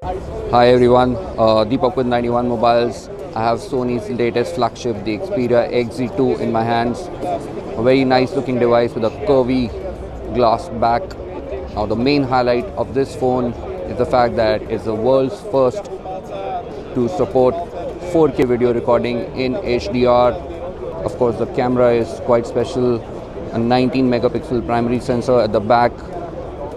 Hi everyone, Deepak with 91 Mobiles. I have Sony's latest flagship, the Xperia XZ2 in my hands. A very nice looking device with a curvy glass back. Now the main highlight of this phone is the fact that it's the world's first to support 4K video recording in HDR. Of course, the camera is quite special. A 19 megapixel primary sensor at the back.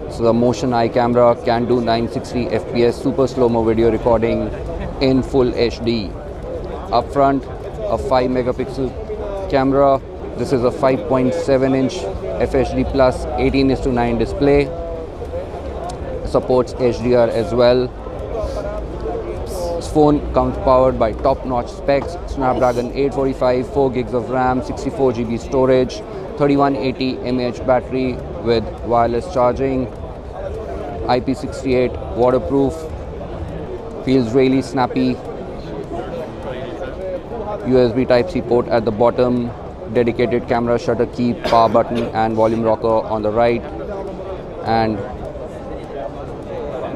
So the motion eye camera can do 960 fps super slow-mo video recording in full HD. Up front, a 5 megapixel camera. This is a 5.7-inch FHD plus 18:9 display. Supports HDR as well. This phone comes powered by top-notch specs, Snapdragon 845, 4 gigs of RAM, 64 GB storage, 3180 mAh battery with wireless charging, IP68 waterproof, feels really snappy. USB Type-C port at the bottom, dedicated camera shutter key, power button and volume rocker on the right, and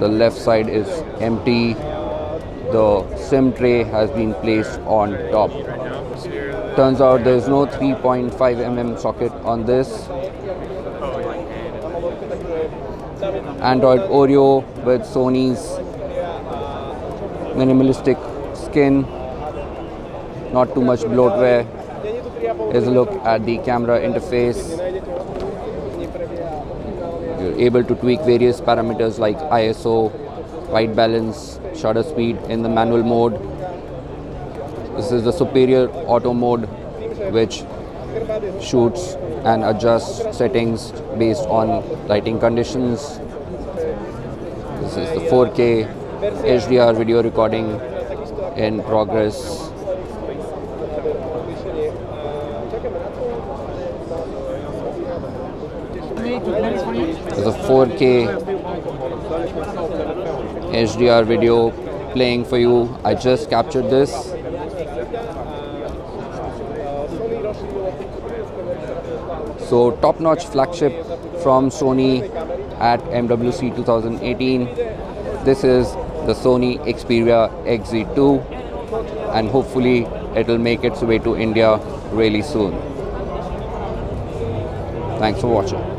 the left side is empty. The SIM tray has been placed on top. Turns out there is no 3.5mm socket on this. Android Oreo with Sony's minimalistic skin, not too much bloatware. Here's a look at the camera interface. You're able to tweak various parameters like ISO, white balance, shutter speed in the manual mode. This is the superior auto mode, which shoots and adjusts settings based on lighting conditions. This is the 4K HDR video recording in progress. There's a 4K HDR video playing for you. I just captured this. So top-notch flagship from Sony at MWC 2018. This is the Sony Xperia XZ2, and hopefully it will make its way to India really soon. Thanks for watching.